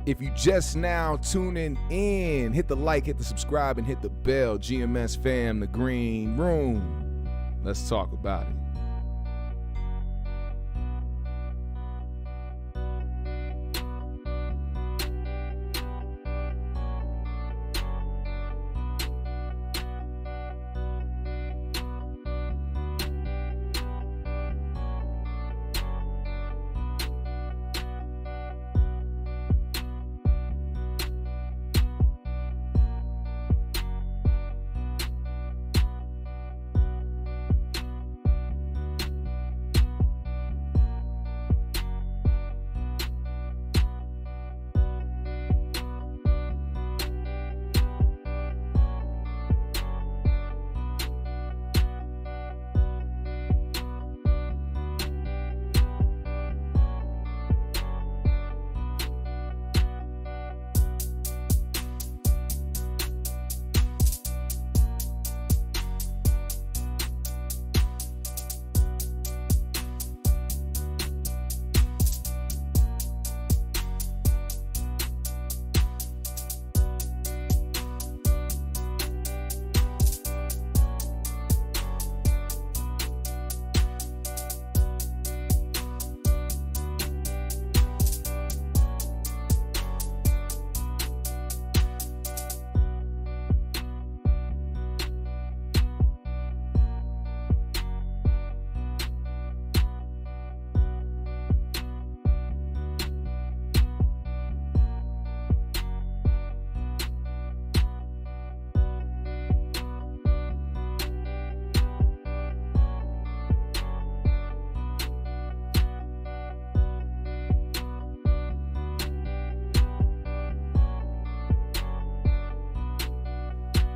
If you just now tuning in, hit the like, hit the subscribe, and hit the bell. GMS fam, the green room. Let's talk about it.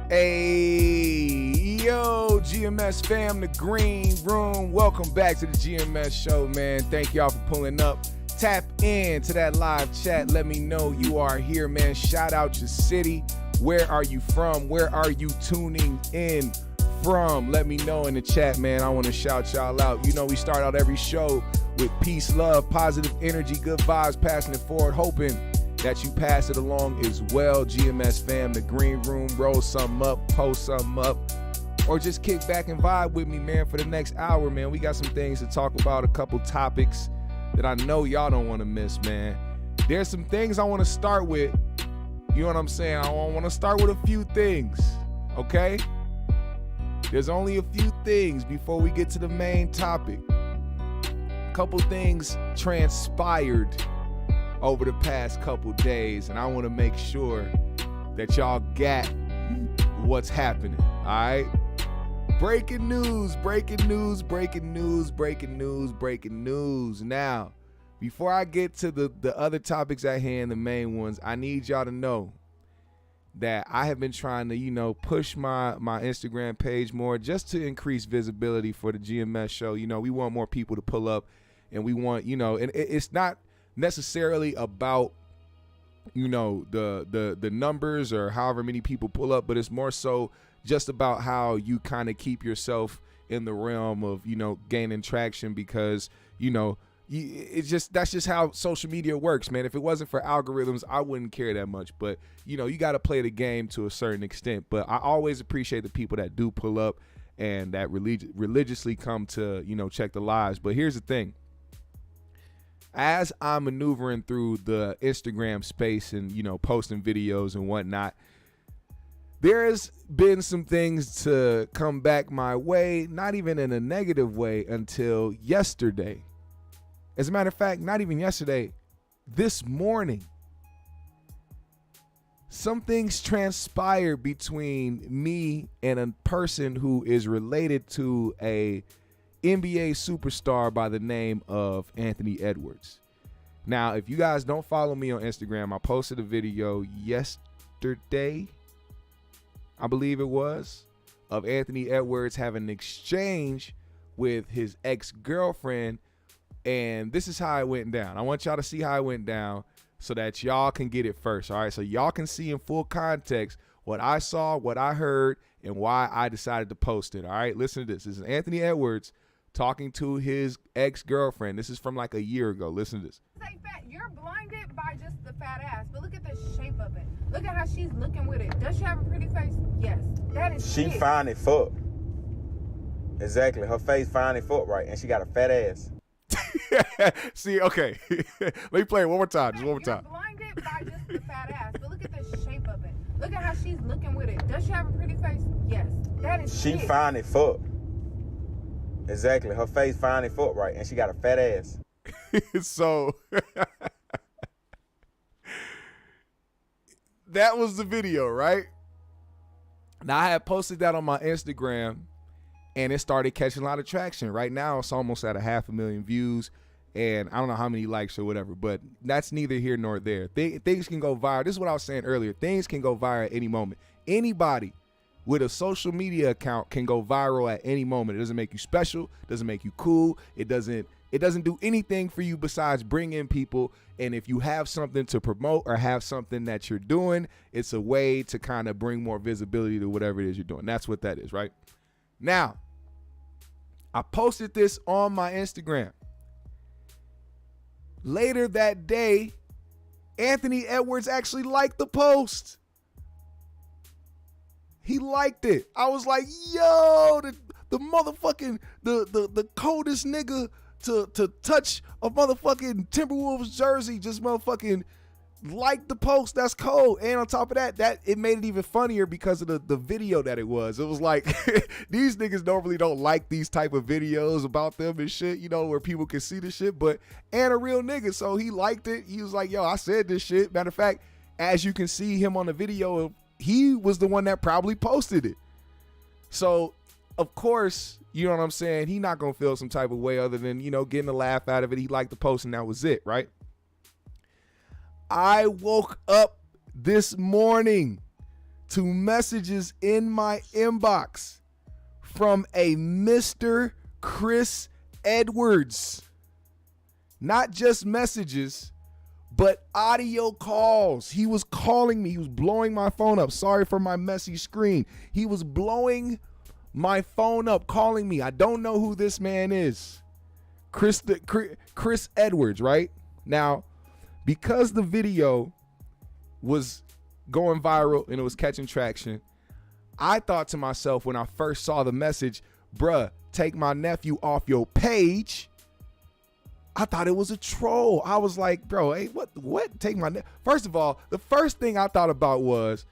Hey, yo, GMS fam, the green room. Welcome back to the GMS show, man. Thank y'all for pulling up. Tap in to that live chat. Let me know you are here, man. Shout out your city. Where are you from? Where are you tuning in from? Let me know in the chat, man. I want to shout y'all out. You know, we start out every show with peace, love, positive energy, good vibes, passing it forward, hoping that you pass it along as well. GMS fam, the green room, roll something up, post something up, or just kick back and vibe with me, man, for the next hour, man. We got some things to talk about, a couple topics that I know y'all don't want to miss, man. There's some things I want to start with. You know what I'm saying? I want to start with a few things, okay? There's only a few things before we get to the main topic. A couple things transpired over the past couple days, and I want to make sure that y'all got what's happening, all right? Breaking news, breaking news, breaking news, breaking news, breaking news. Now, before I get to the other topics at hand, the main ones, I need y'all to know that I have been trying to, you know, push my Instagram page more just to increase visibility for the GMS show. You know, we want more people to pull up, and we want, you know, and it's not necessarily about, you know, the numbers or however many people pull up, but it's more so just about how you kind of keep yourself in the realm of, you know, gaining traction, because, you know, that's just how social media works, man. If it wasn't for algorithms, I wouldn't care that much, but, you know, you got to play the game to a certain extent. But I always appreciate the people that do pull up and that religiously come to, you know, check the lives. But here's the thing. As I'm maneuvering through the Instagram space and, you know, posting videos and whatnot, there's been some things to come back my way, not even in a negative way, until yesterday. As a matter of fact, not even yesterday, this morning. Some things transpired between me and a person who is related to a NBA superstar by the name of Anthony Edwards. Now, if you guys don't follow me on Instagram, I posted a video yesterday, I believe it was, of Anthony Edwards having an exchange with his ex-girlfriend, and this is how it went down. I want y'all to see how it went down so that y'all can get it first, all right? So y'all can see in full context what I saw, what I heard, and why I decided to post it, all right? Listen to this. This is Anthony Edwards talking to his ex-girlfriend. This is from like a year ago. Listen to this. Say fat, you're blinded by just the fat ass, but look at the shape of it. Look at how she's looking with it. Does she have a pretty face? Yes. That is She it. fine as fuck. Exactly. Her face fine as fuck, right? And she got a fat ass. See, okay. Let me play it one more time. Just one more time. You're blinded by just the fat ass, but look at the shape of it. Look at how she's looking with it. Does she have a pretty face? Yes. That is She it. fine as fuck. Exactly. Her face fine as fuck, right? And she got a fat ass. So that was the video, right? Now I had posted that on my Instagram and it started catching a lot of traction. Right now it's almost at 500,000 views and I don't know how many likes or whatever, but that's neither here nor there. Things can go viral. This is what I was saying earlier. Things can go viral at any moment. Anybody with a social media account can go viral at any moment. It doesn't make you special, doesn't make you cool. It doesn't do anything for you besides bring in people. And if you have something to promote or have something that you're doing, it's a way to kind of bring more visibility to whatever it is you're doing. That's what that is, right? Now, I posted this on my Instagram. Later that day, Anthony Edwards actually liked the post. He liked it. I was like, yo, the motherfucking, the coldest nigga to touch a motherfucking Timberwolves jersey just motherfucking liked the post. That's cold. And on top of that it made it even funnier because of the video that it was. It was like, these niggas normally don't like these type of videos about them and shit, you know, where people can see the shit, but and a real nigga. So he liked it. He was like, yo, I said this shit. Matter of fact, as you can see him on the video, he was the one that probably posted it. So, of course, you know what I'm saying? He not going to feel some type of way other than, you know, getting a laugh out of it. He liked the post and that was it, right? I woke up this morning to messages in my inbox from a Mr. Chris Edwards. Not just messages, but audio calls. He was calling me. He was blowing my phone up. Sorry for my messy screen. He was blowing my phone up, calling me. I don't know who this man is. Chris Edwards, right? Now, because the video was going viral and it was catching traction, I thought to myself when I first saw the message, bruh, take my nephew off your page. I thought it was a troll. I was like, bro, hey, what? Take my First of all, the first thing I thought about was,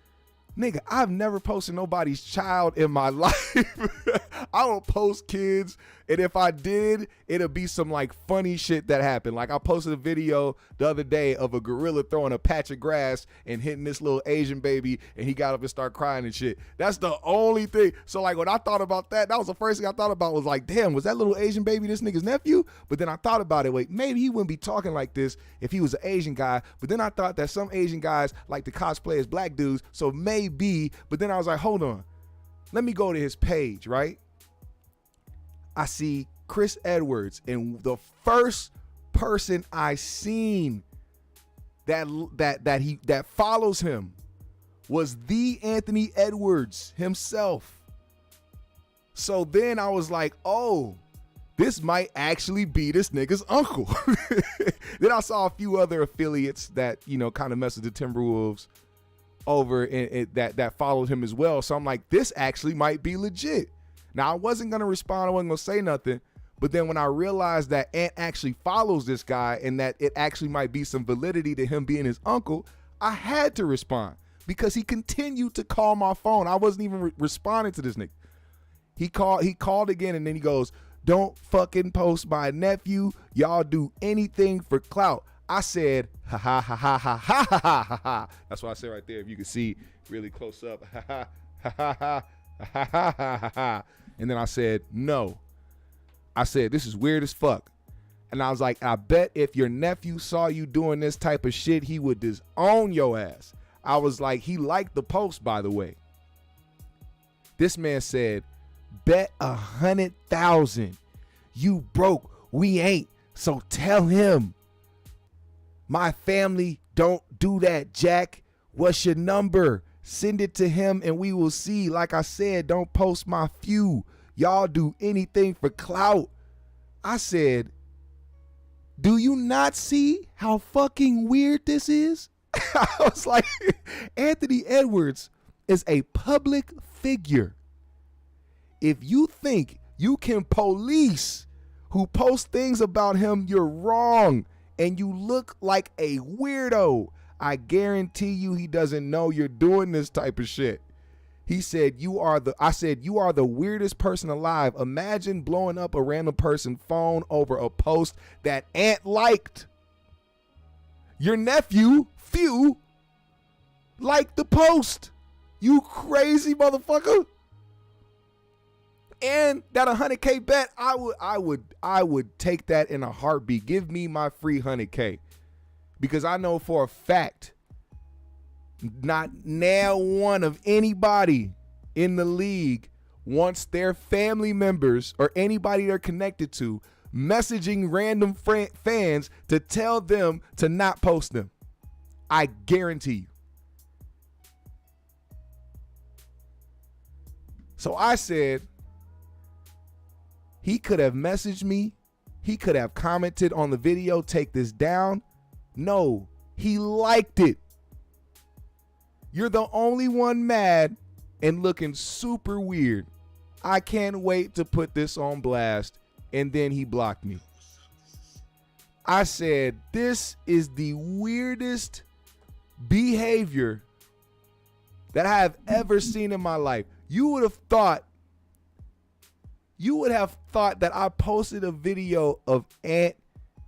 nigga, I've never posted nobody's child in my life. I don't post kids. And if I did, it'll be some like funny shit that happened. Like I posted a video the other day of a gorilla throwing a patch of grass and hitting this little Asian baby and he got up and started crying and shit. That's the only thing. So like when I thought about that was the first thing I thought about was like, damn, was that little Asian baby this nigga's nephew? But then I thought about it, wait, maybe he wouldn't be talking like this if he was an Asian guy. But then I thought that some Asian guys like to cosplay as black dudes. So maybe, but then I was like, hold on. Let me go to his page, right? I see Chris Edwards, and the first person I seen that follows him was the Anthony Edwards himself. So then I was like, oh, this might actually be this nigga's uncle. Then I saw a few other affiliates that, you know, kind of mess with the Timberwolves over and that followed him as well. So I'm like, this actually might be legit. Now I wasn't gonna respond, I wasn't gonna say nothing, but then when I realized that Ant actually follows this guy and that it actually might be some validity to him being his uncle, I had to respond because he continued to call my phone. I wasn't even responding to this nigga. He called again, and then he goes, don't fucking post my nephew. Y'all do anything for clout. I said, ha ha ha ha ha ha ha ha ha. That's what I said right there. If you can see really close up, ha ha ha ha ha ha ha ha ha. And then I said, no. I said, this is weird as fuck. And I was like, I bet if your nephew saw you doing this type of shit, he would disown your ass. I was like, he liked the post, by the way. This man said, bet 100,000. You broke. We ain't. So tell him. My family don't do that, Jack. What's your number? Send it to him and we will see. Like I said, don't post my few. Y'all do anything for clout. I said, do you not see how fucking weird this is? I was like, Anthony Edwards is a public figure. If you think you can police who post things about him, you're wrong. And you look like a weirdo. I guarantee you he doesn't know you're doing this type of shit. He said, I said, you are the weirdest person alive. Imagine blowing up a random person's phone over a post that Ant liked. Your nephew, Few, liked the post. You crazy motherfucker. And that 100K bet, I would take that in a heartbeat. Give me my free 100K. Because I know for a fact, not now one of anybody in the league wants their family members or anybody they're connected to messaging random fans to tell them to not post them. I guarantee you. So I said, he could have messaged me. He could have commented on the video, take this down. No, he liked it. You're the only one mad and looking super weird. I can't wait to put this on blast. And then he blocked me. I said, this is the weirdest behavior that I have ever seen in my life. You would have thought that I posted a video of Ant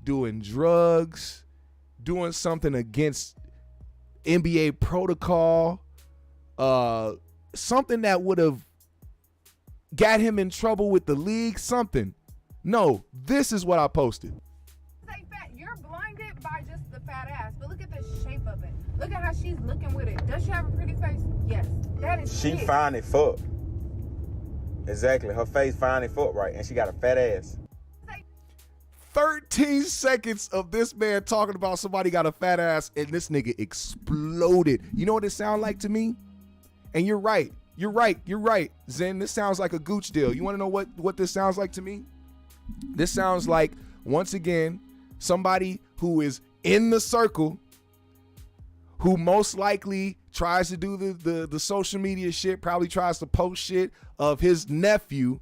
doing drugs, doing something against NBA protocol, something that would have got him in trouble with the league, something. No, this is what I posted. Say fat, you're blinded by just the fat ass, but look at the shape of it. Look at how she's looking with it. Does she have a pretty face? Yes. That is She it. fine as fuck. Exactly. Her face fine as fuck, right? And she got a fat ass. 13 seconds of this man talking about somebody got a fat ass and this nigga exploded. You know what it sounds like to me? And you're right. You're right. Zen, this sounds like a gooch deal. You want to know what this sounds like to me? This sounds like, once again, somebody who is in the circle, who most likely tries to do the social media shit, probably tries to post shit of his nephew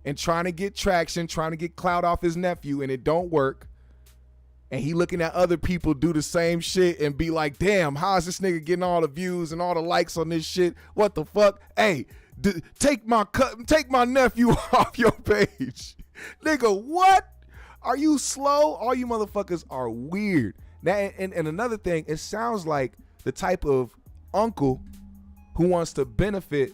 and trying to get traction, trying to get clout off his nephew, and it don't work. And he looking at other people do the same shit and be like, damn, how is this nigga getting all the views and all the likes on this shit? What the fuck? Hey, take my nephew off your page. Nigga, what? Are you slow? All you motherfuckers are weird. Now, and another thing, it sounds like the type of uncle who wants to benefit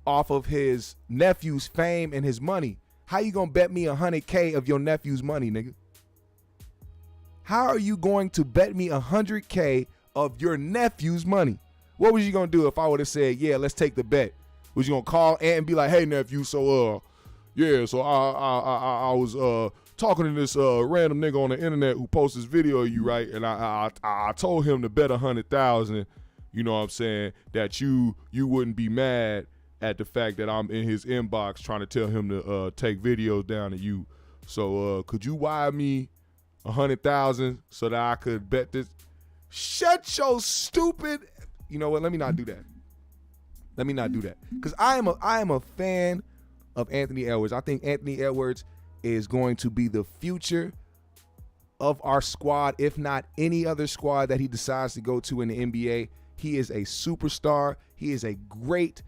off of his nephew's fame and his money. How you gonna bet me 100K of your nephew's money, nigga? How are you going to bet me 100K of your nephew's money? What was you gonna do if I would have said, yeah, let's take the bet? Was you gonna call Aunt and be like, hey nephew, so I was talking to this random nigga on the internet who posts this video of you, right? And I told him to bet 100,000, you know what I'm saying, that you wouldn't be mad at the fact that I'm in his inbox trying to tell him to take videos down to you. So could you wire me 100,000 so that I could bet this? Shut your stupid. You know what? Let me not do that. Because I am a fan of Anthony Edwards. I think Anthony Edwards is going to be the future of our squad, if not any other squad that he decides to go to in the NBA. He is a superstar. He is a great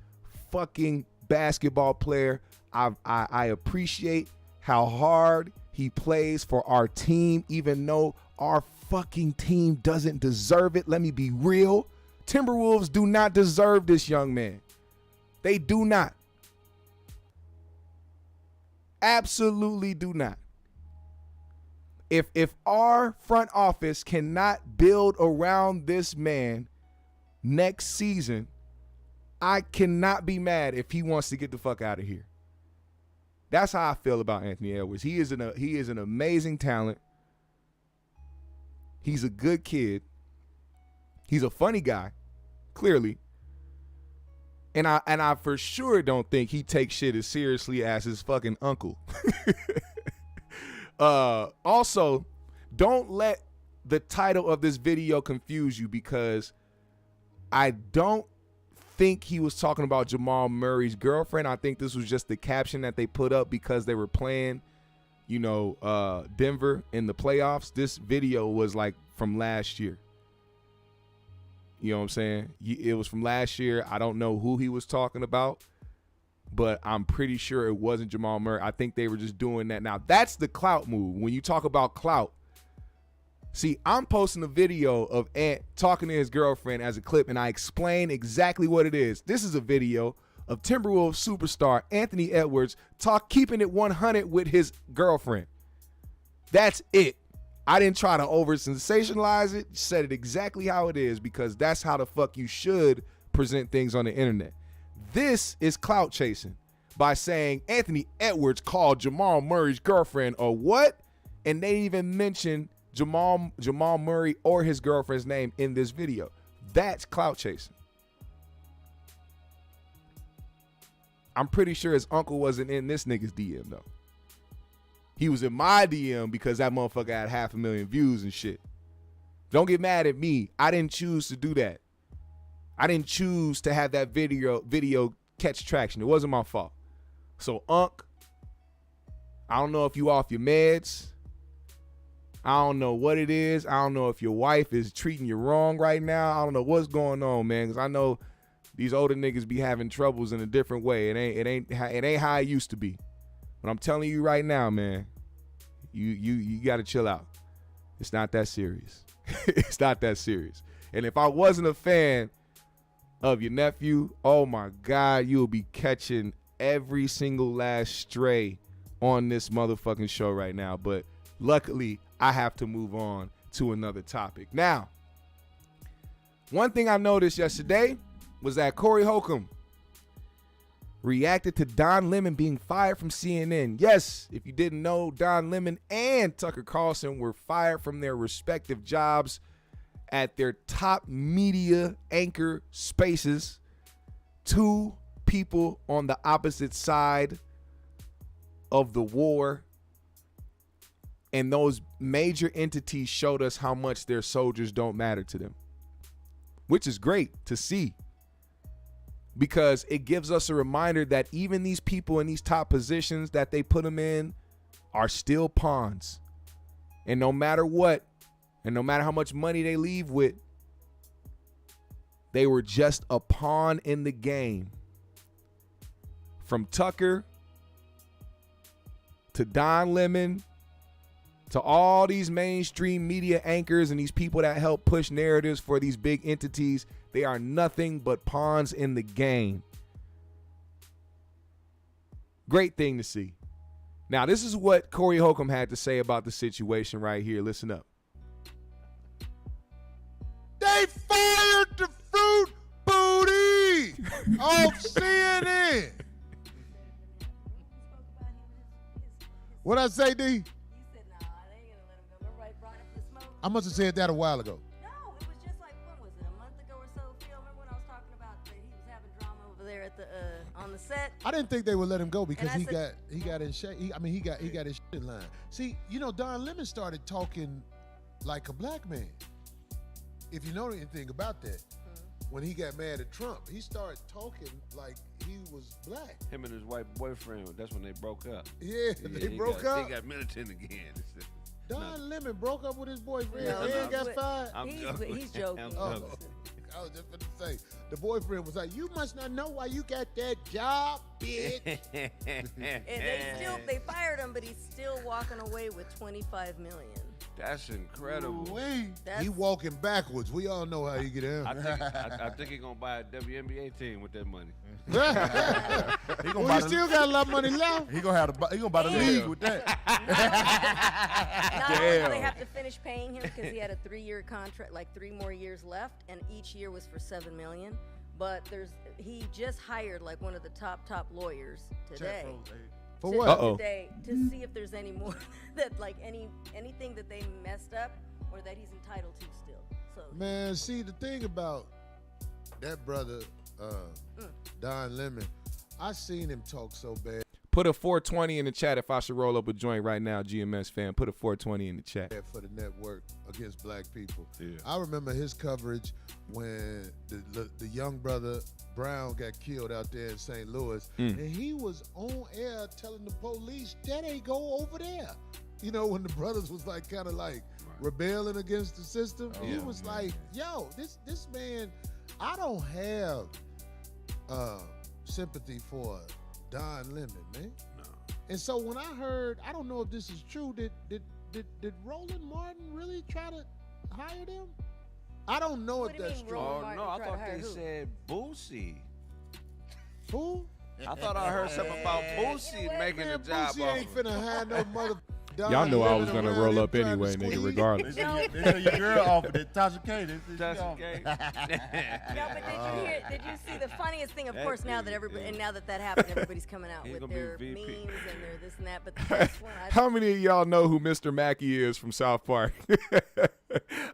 fucking basketball player. I appreciate how hard he plays for our team, even though our fucking team doesn't deserve it. Let me be real. Timberwolves do not deserve this young man. They do not. Absolutely do not. If our front office cannot build around this man next season, I cannot be mad if he wants to get the fuck out of here. That's how I feel about Anthony Edwards. He is an amazing talent. He's a good kid. He's a funny guy, clearly. And I for sure don't think he takes shit as seriously as his fucking uncle. Also, don't let the title of this video confuse you, because I don't think he was talking about Jamal Murray's girlfriend. I think this was just the caption that they put up because they were playing, Denver in the playoffs. This video was like from last year. You know what I'm saying? It was from last year. I don't know who he was talking about, but I'm pretty sure it wasn't Jamal Murray. I think they were just doing that. Now, that's the clout move. When you talk about clout, see, I'm posting a video of Ant talking to his girlfriend as a clip, and I explain exactly what it is. This is a video of Timberwolves superstar Anthony Edwards keeping it 100 with his girlfriend. That's it. I didn't try to over-sensationalize it. Said it exactly how it is, because that's how the fuck you should present things on the internet. This is clout chasing by saying Anthony Edwards called Jamal Murray's girlfriend or what? And they didn't even mention Jamal Murray or his girlfriend's name in this video. That's clout chasing. I'm pretty sure his uncle wasn't in this nigga's DM though. He was in my DM because that motherfucker had 500,000 views and shit. Don't get mad at me. I didn't choose to do that. I didn't choose to have that video catch traction. It wasn't my fault. So, Unc, I don't know if you off your meds. I don't know what it is. I don't know if your wife is treating you wrong right now. I don't know what's going on, man, because I know these older niggas be having troubles in a different way. It ain't how it used to be. But I'm telling you right now, man, you got to chill out. It's not that serious. It's not that serious. And if I wasn't a fan of your nephew, oh my God, you'll be catching every single last stray on this motherfucking show right now. But luckily, I have to move on to another topic. Now, one thing I noticed yesterday was that Corey Holcomb reacted to Don Lemon being fired from CNN. Yes, if you didn't know, Don Lemon and Tucker Carlson were fired from their respective jobs at their top media anchor spaces. Two people on the opposite side of the war. And those major entities showed us how much their soldiers don't matter to them, which is great to see, because it gives us a reminder that even these people in these top positions that they put them in are still pawns. And no matter what, and no matter how much money they leave with, they were just a pawn in the game. From Tucker to Don Lemon to all these mainstream media anchors and these people that help push narratives for these big entities, they are nothing but pawns in the game. Great thing to see. Now, this is what Corey Holcomb had to say about the situation right here. Listen up. They fired the fruit booty off CNN. What'd I say, D? I must have said that a while ago. No, it was just like, when was it, a month ago or so, Phil? Remember when I was talking about that he was having drama over there at the on the set? I didn't think they would let him go because he said, got in shape. He got his shit in line. See, Don Lemon started talking like a black man. If you know anything about that, when he got mad at Trump, he started talking like he was black. Him and his white boyfriend, that's when they broke up. Yeah, they broke up. They got militant again. Don Lemon broke up with his boyfriend No, and got fired. He's joking. I was just going to say, the boyfriend was like, "You must not know why you got that job, bitch." And they fired him, but he's still walking away with $25 million. That's incredible. He walking backwards. We all know how you get him. I think he's gonna buy a WNBA team with that money. He still got a lot of money left. He gonna buy the league with that. Not only do they have to finish paying him because he had a 3-year contract, like 3 more years left, and each year was for $7 million. But he just hired like one of the top lawyers today. For what? Today to see if there's any more that like anything that they messed up or that he's entitled to still. So Man, see, the thing about that brother, Don Lemon, I seen him talk so bad. Put a 420 in the chat if I should roll up a joint right now, GMS fan. Put a 420 in the chat. For the network against black people. Yeah. I remember his coverage when the young brother Brown got killed out there in St. Louis, and he was on air telling the police, "Daddy, go over there." You know, when the brothers was like kind of like rebelling against the system, he was like, "Yo, this man, I don't have sympathy for Don Lemon, man." No. And so when I heard, I don't know if this is true, did Roland Martin really try to hire them? I don't know What if do you that's mean, true. Roland Oh Martin no, I tried to thought hire they who? said Boosie. Who? I thought I heard something about Boosie making a Man, job Boosie ain't offer. finna hire no mother. Y'all knew I was Lemon gonna around roll him up trying to anyway, nigga, squeeze. regardless. They said your girl offered it. Tasha K. Tasha K. No, but did you see the funniest thing? Of course, now that that happened, everybody's coming out He's with gonna be their VP. memes and their this and that. But the best one, How many of y'all know who Mr. Mackey is from South Park?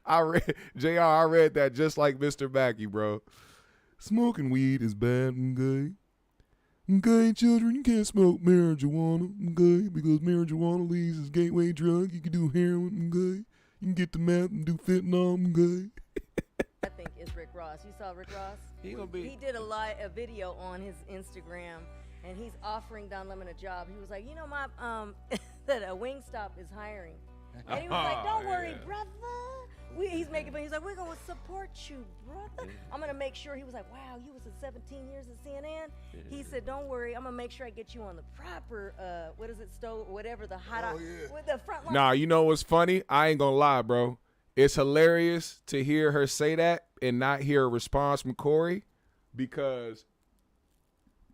I read that just like Mr. Mackey, bro. Smoking weed is bad, okay? Okay, children, you can't smoke marijuana, okay? Because marijuana leaves as gateway drug. You can do heroin, okay? You can get the meth and do fentanyl, okay? I think is Rick Ross. You saw Rick Ross? He gonna be. He did a video on his Instagram, and he's offering Don Lemon a job. He was like, you know, my that a Wingstop is hiring, and he was like, don't worry, brother. He's like, we're gonna support you, brother. I'm gonna make sure. He was like, wow, you was at 17 years at CNN. He said, don't worry, I'm gonna make sure I get you on the proper, what is it, stove, whatever, the hot, with the front line. Nah, you know what's funny? I ain't gonna lie, bro. It's hilarious to hear her say that and not hear a response from Corey, because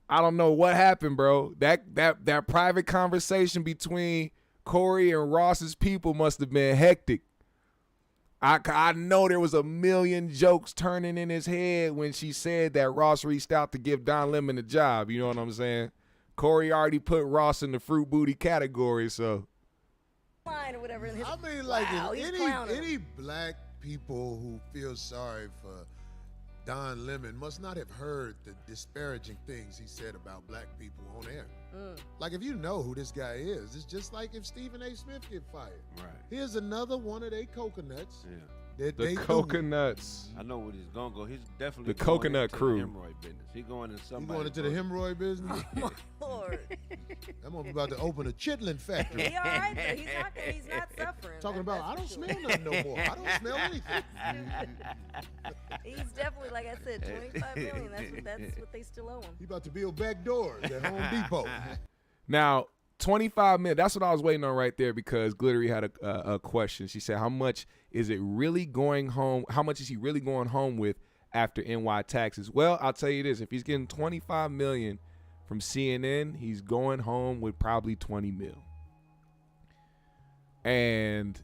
I don't know what happened, bro. That private conversation between Corey and Ross's people must have been hectic. I know there was a million jokes turning in his head when she said that Ross reached out to give Don Lemon a job. You know what I'm saying? Corey already put Ross in the fruit booty category, so. Line or whatever. And his, I mean, like, wow, if he's clowning. any black people who feel sorry for Don Lemon must not have heard the disparaging things he said about black people on air. Like, if you know who this guy is, it's just like if Stephen A. Smith get fired. Right. Here's another one of they coconuts. Yeah. That The they coconuts. I know what he's gonna go. He's definitely The going coconut into crew. The hemorrhoid business. He going into You somebody. going into the hemorrhoid business? My Lord. I'm about to open a chitlin factory. He all right, though. He's not suffering. Talking about, I don't That's for smell sure. nothing no more. I don't smell anything. He's definitely, like I said, 25 million. That's what they still owe him. He about to build back doors at Home Depot. Now, 25 minutes. That's what I was waiting on right there, because Glittery had a question. She said, how much is it really going home? How much is he really going home with after NY taxes? Well, I'll tell you this. If he's getting 25 million from CNN, he's going home with probably 20 mil. And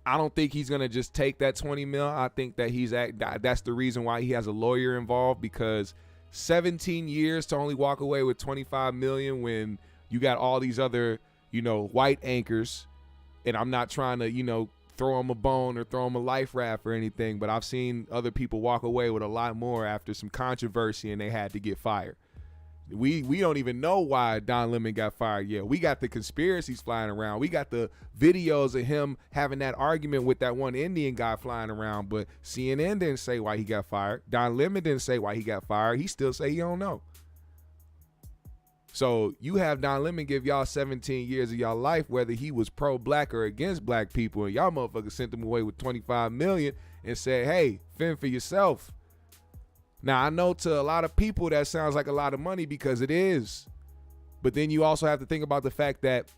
I don't think he's going to just take that 20 mil. I think that that's the reason why he has a lawyer involved, because 17 years to only walk away with 25 million when you got all these other, white anchors. And I'm not trying to, throw him a bone or throw him a life raft or anything, but I've seen other people walk away with a lot more after some controversy and they had to get fired. We don't even know why Don Lemon got fired yet. We got the conspiracies flying around. We got the videos of him having that argument with that one Indian guy flying around, but CNN didn't say why he got fired. Don Lemon didn't say why he got fired. He still say he don't know. So you have Don Lemon give y'all 17 years of y'all life, whether he was pro-black or against black people, and y'all motherfuckers sent him away with 25 million and said, hey, fend for yourself. Now, I know to a lot of people that sounds like a lot of money, because it is. But then you also have to think about the fact that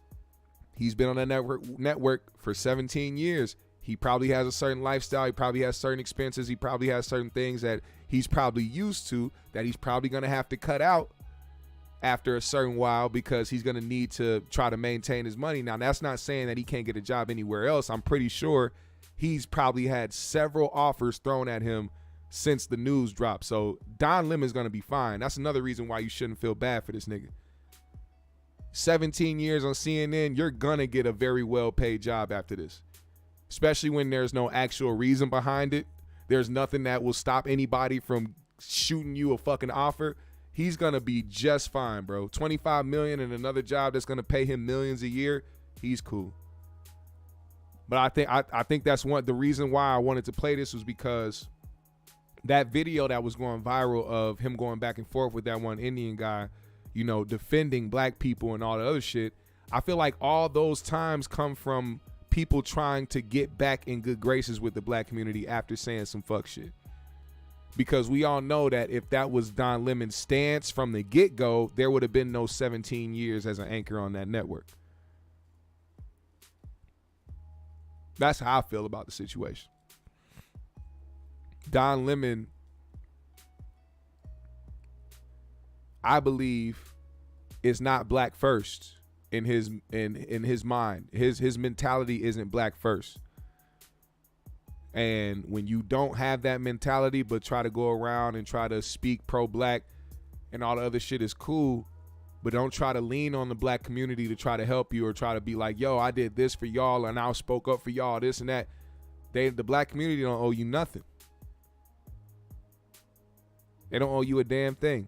he's been on that network for 17 years. He probably has a certain lifestyle. He probably has certain expenses. He probably has certain things that he's probably used to that he's probably going to have to cut out after a certain while, because he's going to need to try to maintain his money. Now, that's not saying that he can't get a job anywhere else. I'm pretty sure he's probably had several offers thrown at him since the news dropped. So Don Lemon's going to be fine. That's another reason why you shouldn't feel bad for this nigga. 17 years on CNN, you're going to get a very well-paid job after this, especially when there's no actual reason behind it. There's nothing that will stop anybody from shooting you a fucking offer. he's gonna be just fine, bro. 25 million and another job that's gonna pay him millions a year, he's cool. But I think that's the reason why I wanted to play this was because that video that was going viral of him going back and forth with that one Indian guy, you know, defending black people and all the other shit. I feel like all those times come from people trying to get back in good graces with the black community after saying some fuck shit. Because we all know that if that was Don Lemon's stance from the get-go, there would have been no 17 years as an anchor on that network. That's how I feel about the situation. Don Lemon, I believe, is not black first in his mind. His mentality isn't black first. And when you don't have that mentality but try to go around and try to speak pro-black and all the other shit is cool, but don't try to lean on the black community to try to help you or try to be like, yo, I did this for y'all and I spoke up for y'all, this and that. The black community don't owe you nothing. They don't owe you a damn thing.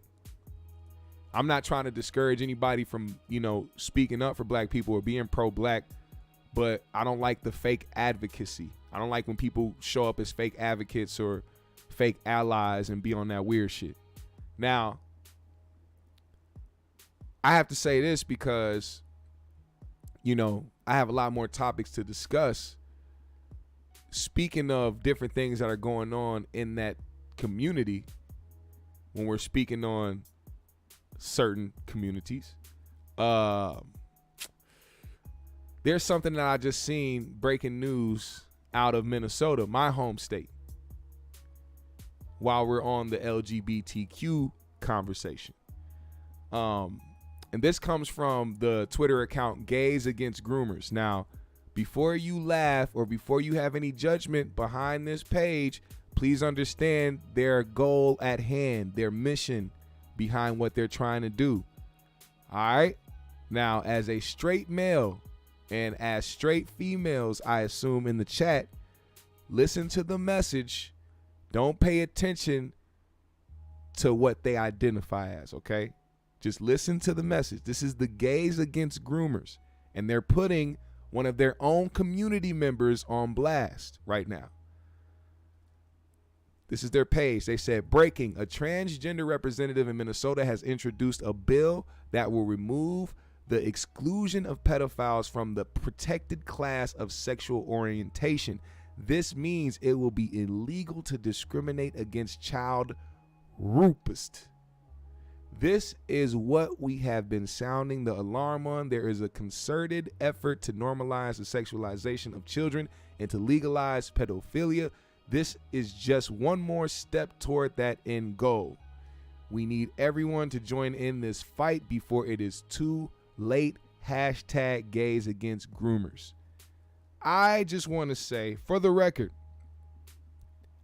I'm not trying to discourage anybody from, you know, speaking up for black people or being pro-black, but I don't like the fake advocacy. I don't like when people show up as fake advocates or fake allies and be on that weird shit. Now, I have to say this because, you know, I have a lot more topics to discuss. Speaking of different things that are going on in that community, when we're speaking on certain communities, there's something that I just seen breaking news out of Minnesota, my home state, while we're on the LGBTQ conversation. And this comes from the Twitter account Gays Against Groomers. Now, before you laugh or before you have any judgment behind this page, please understand their goal at hand, their mission behind what they're trying to do. All right? Now, as a straight male and as straight females, I assume in the chat, listen to the message. Don't pay attention to what they identify as, okay? Just listen to the message. This is the Gays Against Groomers, and they're putting one of their own community members on blast right now. This is their page. They said, breaking, a transgender representative in Minnesota has introduced a bill that will remove the exclusion of pedophiles from the protected class of sexual orientation. This means it will be illegal to discriminate against child rapists. This is what we have been sounding the alarm on. There is a concerted effort to normalize the sexualization of children and to legalize pedophilia. This is just one more step toward that end goal. We need everyone to join in this fight before it is too late. Hashtag Gays Against Groomers. I just want to say, for the record,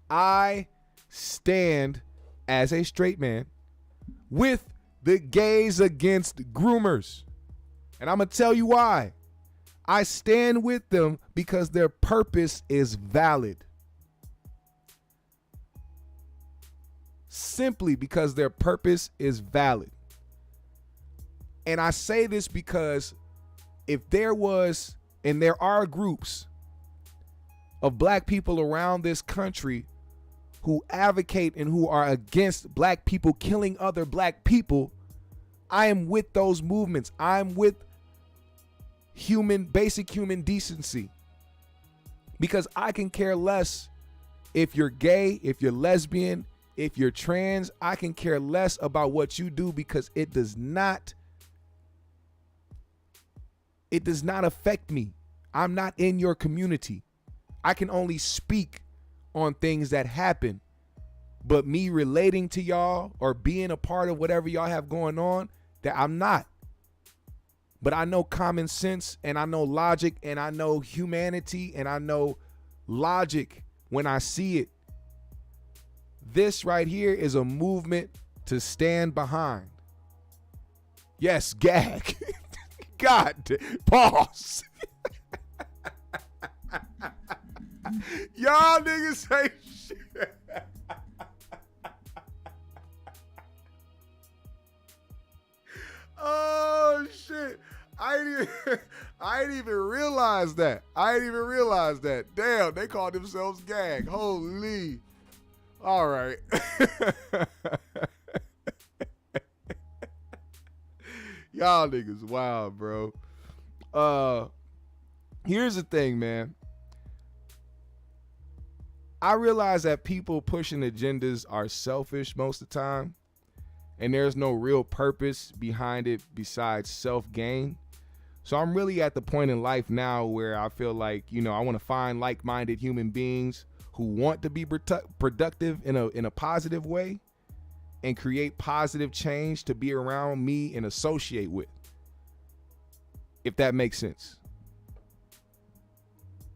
I stand as a straight man with the Gays Against Groomers. And I'm going to tell you why. I stand with them because their purpose is valid. Simply because their purpose is valid. And I say this because if there was, and there are groups of black people around this country who advocate and who are against black people killing other black people, I am with those movements. I'm with basic human decency. Because I can care less if you're gay, if you're lesbian, if you're trans. I can care less about what you do because it does not affect me. I'm not in your community. I can only speak on things that happen, but me relating to y'all or being a part of whatever y'all have going on, that I'm not. But I know common sense and I know logic and I know humanity and I know logic when I see it. This right here is a movement to stand behind. Yes, gag. God, pause. Y'all niggas say shit. I didn't even realize that. Damn, they called themselves gang. Holy. All right. Y'all niggas wild, bro. Here's the thing, man. I realize that people pushing agendas are selfish most of the time, and there's no real purpose behind it besides self-gain. So I'm really at the point in life now where I feel like, I want to find like-minded human beings who want to be productive in a positive way and create positive change to be around me and associate with, if that makes sense.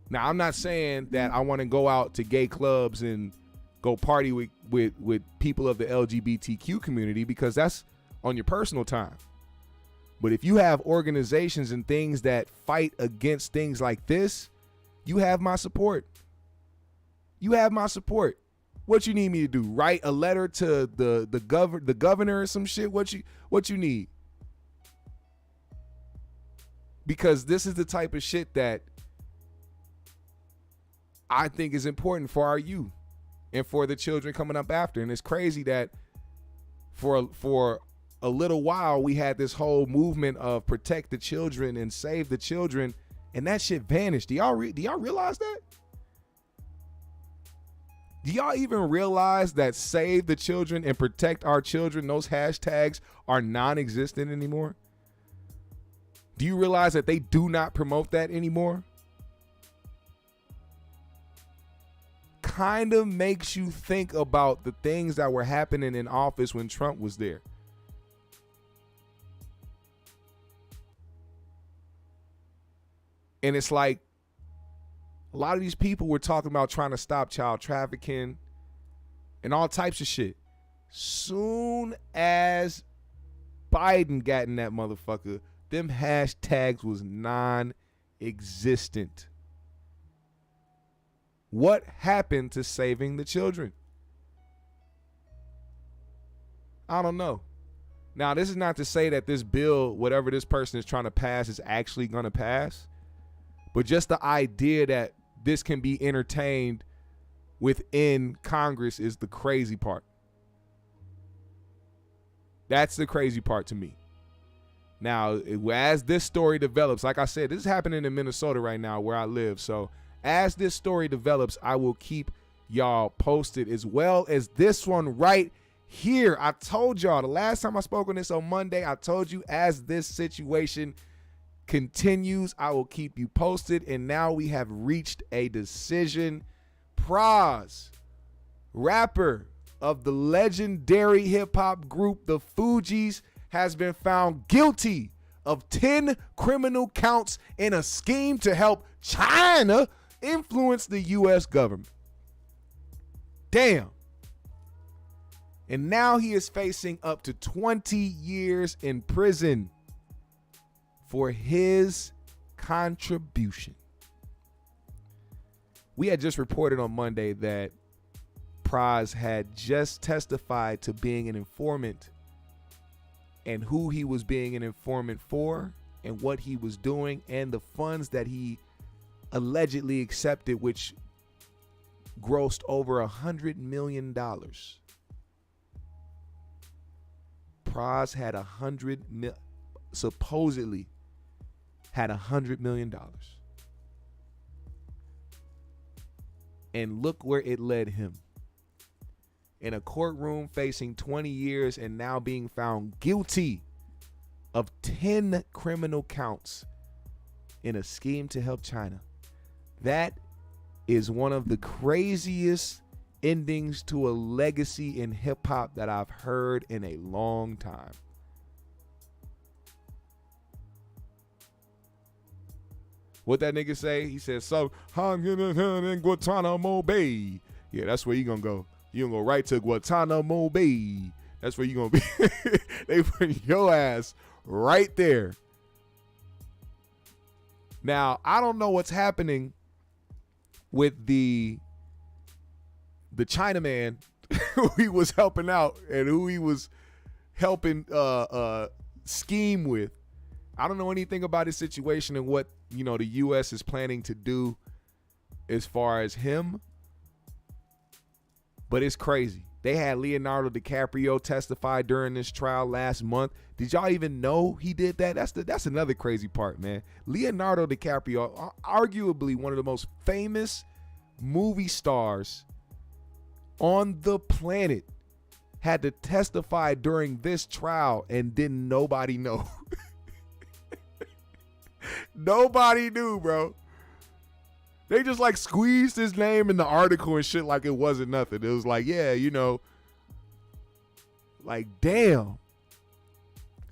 Now, I'm not saying that I want to go out to gay clubs and go party with people of the LGBTQ community, because that's on your personal time. But if you have organizations and things that fight against things like this, you have my support. You have my support. What you need me to do? Write a letter to the governor or some shit? What you need? Because this is the type of shit that I think is important for our youth and for the children coming up after. And it's crazy that for a little while we had this whole movement of protect the children and save the children, and that shit vanished. Do y'all realize that? Do y'all even realize that save the children and protect our children, those hashtags are non-existent anymore? Do you realize that they do not promote that anymore? Kind of makes you think about the things that were happening in office when Trump was there. And it's like a lot of these people were talking about trying to stop child trafficking and all types of shit. Soon as Biden got in that motherfucker, them hashtags was non-existent. What happened to saving the children? I don't know. Now, this is not to say that this bill, whatever this person is trying to pass, is actually going to pass. But just the idea that this can be entertained within Congress is the crazy part. That's the crazy part to me. Now, as this story develops, like I said, this is happening in Minnesota right now where I live. So as this story develops, I will keep y'all posted, as well as this one right here. I told y'all the last time I spoke on this on Monday, I told you as this situation continues, I will keep you posted. And now we have reached a decision. Pras, rapper of the legendary hip-hop group the Fugees, has been found guilty of 10 criminal counts in a scheme to help China influence the U.S. government. Damn. And now he is facing up to 20 years in prison for his contribution. We had just reported on Monday that Pras had just testified to being an informant and who he was being an informant for and what he was doing and the funds that he allegedly accepted, which grossed over $100 million. Pras had supposedly had $100 million. And look where it led him. In a courtroom facing 20 years and now being found guilty of 10 criminal counts in a scheme to help China. That is one of the craziest endings to a legacy in hip hop that I've heard in a long time. What that nigga say? He said, so I'm in Guantanamo Bay. Yeah, that's where you gonna go. You gonna go right to Guantanamo Bay. That's where you gonna be. They put your ass right there. Now, I don't know what's happening with the Chinaman who he was helping out and who he was helping scheme with. I don't know anything about his situation and what, you know, the U.S. is planning to do as far as him, but it's crazy. They had Leonardo DiCaprio testify during this trial last month. Did y'all even know he did that? That's another crazy part, man. Leonardo DiCaprio, arguably one of the most famous movie stars on the planet, had to testify during this trial, and didn't nobody know. Nobody knew, bro. They just like squeezed his name in the article and shit like it wasn't nothing. It was like, yeah, you know, like, damn.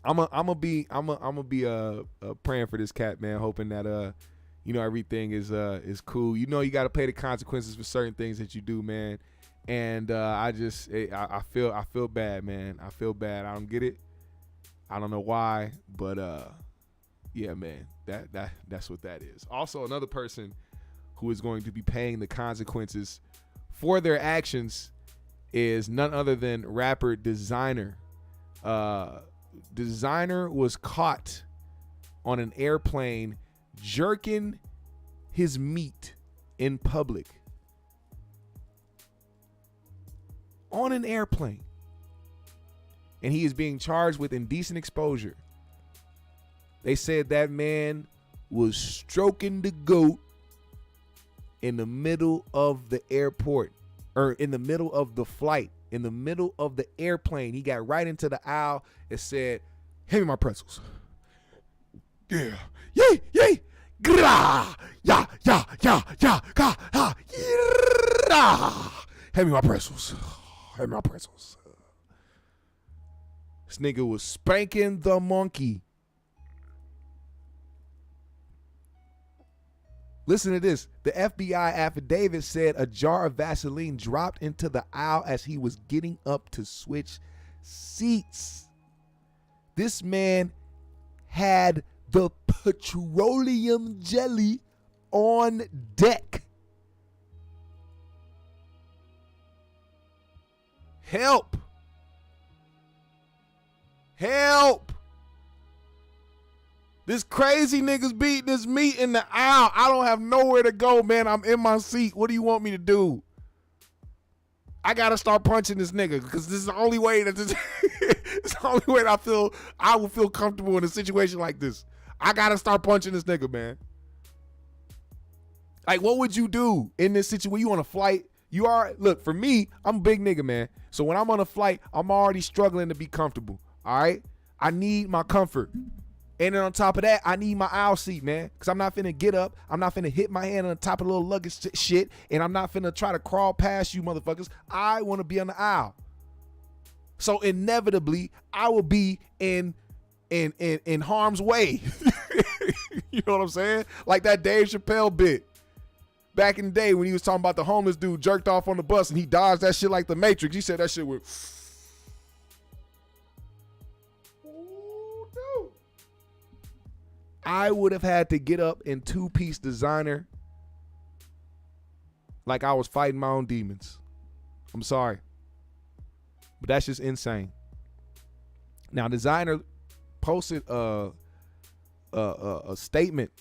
I'm gonna be praying for this cat, man, hoping that you know, everything is cool. You know, you got to pay the consequences for certain things that you do, man. And I feel bad, man. I feel bad. I don't get it. I don't know why, but yeah, man. That's what that is. Also, another person who is going to be paying the consequences for their actions is none other than rapper Designer. Designer was caught on an airplane jerking his meat in public. On an airplane. And he is being charged with indecent exposure. They said that man was stroking the goat in the middle of the airport, or in the middle of the flight, in the middle of the airplane. He got right into the aisle and said, "Hand me my pretzels." Yeah. Yay, yay. Gra. Ya, ya, ya, ya, ga, ha, yirra. Hand me my pretzels. Hand me my pretzels. This nigga was spanking the monkey. Listen to this. The FBI affidavit said a jar of Vaseline dropped into the aisle as he was getting up to switch seats. This man had the petroleum jelly on deck. Help. Help. This crazy nigga's beating his meat in the aisle. I don't have nowhere to go, man. I'm in my seat. What do you want me to do? I gotta start punching this nigga because this is the only way that it's the only way that I will feel comfortable in a situation like this. I gotta start punching this nigga, man. Like, what would you do in this situation? You on a flight? Look, for me, I'm a big nigga, man. So when I'm on a flight, I'm already struggling to be comfortable. All right? I need my comfort. And then on top of that, I need my aisle seat, man. Because I'm not finna get up. I'm not finna hit my hand on the top of the little luggage shit. And I'm not finna try to crawl past you motherfuckers. I want to be on the aisle. So inevitably, I will be in harm's way. You know what I'm saying? Like that Dave Chappelle bit. Back in the day when he was talking about the homeless dude jerked off on the bus and he dodged that shit like the Matrix. He said that shit went... I would have had to get up in two-piece Designer like I was fighting my own demons. I'm sorry. But that's just insane. Now, Designer posted a statement.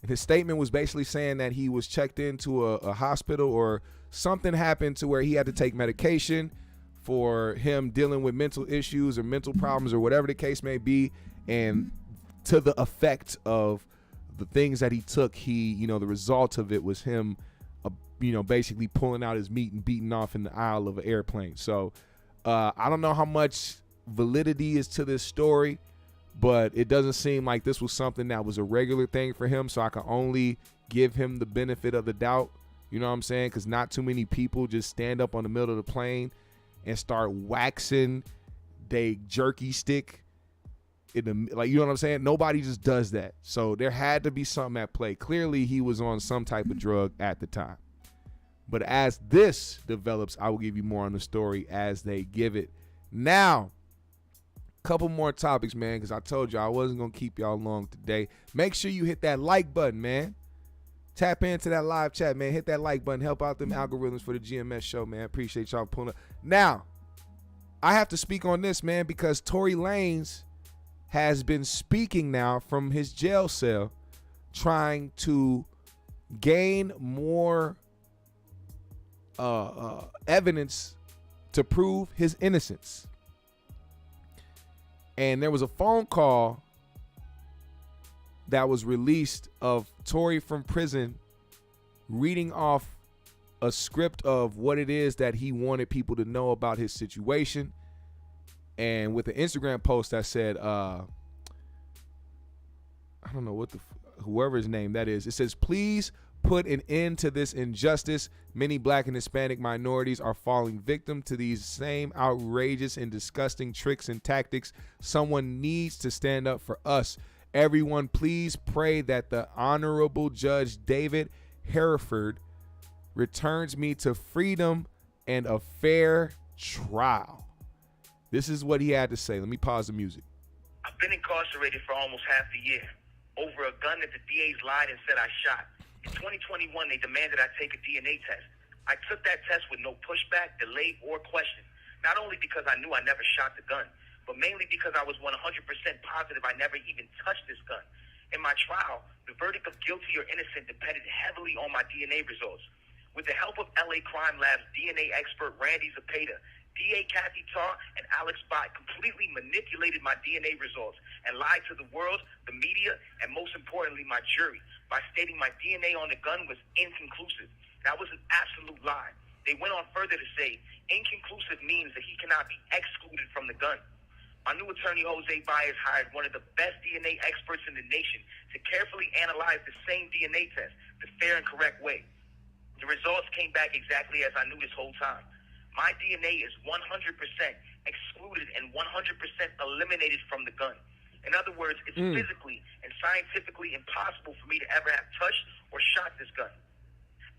And his statement was basically saying that he was checked into a hospital or something happened to where he had to take medication for him dealing with mental issues or mental problems or whatever the case may be. And to the effect of the things that he took, the result of it was him, basically pulling out his meat and beating off in the aisle of an airplane. So I don't know how much validity is to this story, but it doesn't seem like this was something that was a regular thing for him. So I can only give him the benefit of the doubt. You know what I'm saying? Because not too many people just stand up on the middle of the plane and start waxing they jerky stick. You know what I'm saying? Nobody just does that. So there had to be something at play. Clearly, he was on some type of drug at the time. But as this develops, I will give you more on the story as they give it. Now, a couple more topics, man, because I told you I wasn't going to keep y'all long today. Make sure you hit that like button, man. Tap into that live chat, man. Hit that like button. Help out them algorithms for the GMS show, man. Appreciate y'all pulling up. Now, I have to speak on this, man, because Tory Lanez has been speaking now from his jail cell, trying to gain more evidence to prove his innocence. And there was a phone call that was released of Tory from prison reading off a script of what it is that he wanted people to know about his situation. And with an Instagram post that said, I don't know what whoever his name that is, it says, "Please put an end to this injustice. Many Black and Hispanic minorities are falling victim to these same outrageous and disgusting tricks and tactics. Someone needs to stand up for us. Everyone, please pray that the Honorable Judge David Hereford returns me to freedom and a fair trial." This is what he had to say. Let me pause the music. "I've been incarcerated for almost half the year over a gun that the DAs lied and said I shot. In 2021, they demanded I take a DNA test. I took that test with no pushback, delay, or question. Not only because I knew I never shot the gun, but mainly because I was 100% positive I never even touched this gun. In my trial, the verdict of guilty or innocent depended heavily on my DNA results. With the help of LA Crime Lab's DNA expert Randy Zepeda, DA Kathy Tarr, and Alex Bott completely manipulated my DNA results and lied to the world, the media, and most importantly, my jury, by stating my DNA on the gun was inconclusive. That was an absolute lie. They went on further to say, inconclusive means that he cannot be excluded from the gun. My new attorney, Jose Baez, hired one of the best DNA experts in the nation to carefully analyze the same DNA test the fair and correct way. The results came back exactly as I knew this whole time. My DNA is 100% excluded and 100% eliminated from the gun. In other words, it's physically and scientifically impossible for me to ever have touched or shot this gun.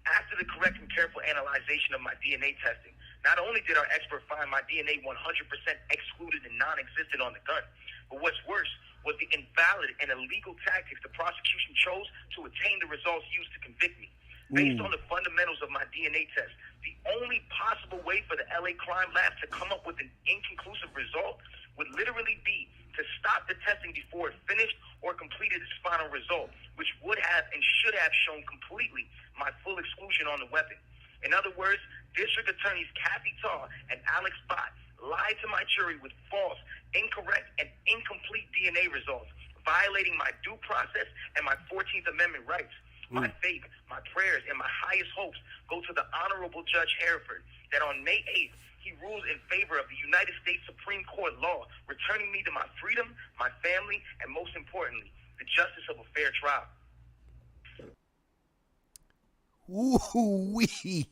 After the correct and careful analyzation of my DNA testing, not only did our expert find my DNA 100% excluded and non-existent on the gun, but what's worse was the invalid and illegal tactics the prosecution chose to attain the results used to convict me. Based on the fundamentals of my DNA test, the only possible way for the LA Crime Lab to come up with an inconclusive result would literally be to stop the testing before it finished or completed its final result, which would have and should have shown completely my full exclusion on the weapon. In other words, District Attorneys Kathy Tarr and Alex Bott lied to my jury with false, incorrect, and incomplete DNA results, violating my due process and my 14th Amendment rights. My faith, my prayers, and my highest hopes go to the Honorable Judge Hereford that on May 8th, he rules in favor of the United States Supreme Court law, returning me to my freedom, my family, and most importantly, the justice of a fair trial. Ooh-wee.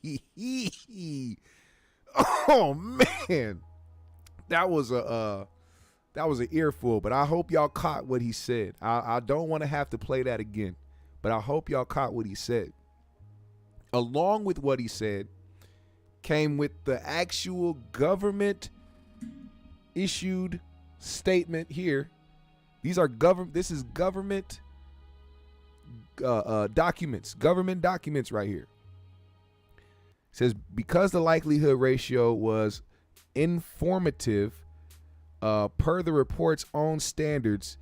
Oh man, that was an earful. But I hope y'all caught what he said. I don't want to have to play that again, but I hope y'all caught what he said. Along with what he said came with the actual government issued statement here. These are this is government documents, government documents right here. It says, because the likelihood ratio was informative, per the report's own standards,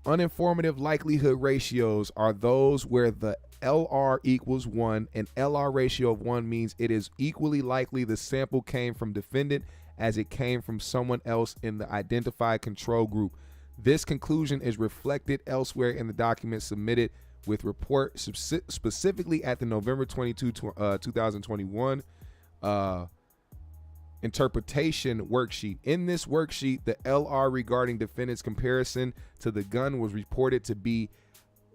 uninformative likelihood ratios are those where the LR equals 1. An LR ratio of 1 means it is equally likely the sample came from defendant as it came from someone else in the identified control group. This conclusion is reflected elsewhere in the document submitted with report specifically at the November 22, 2021 interpretation worksheet. In this worksheet, the LR regarding defendant's comparison to the gun was reported to be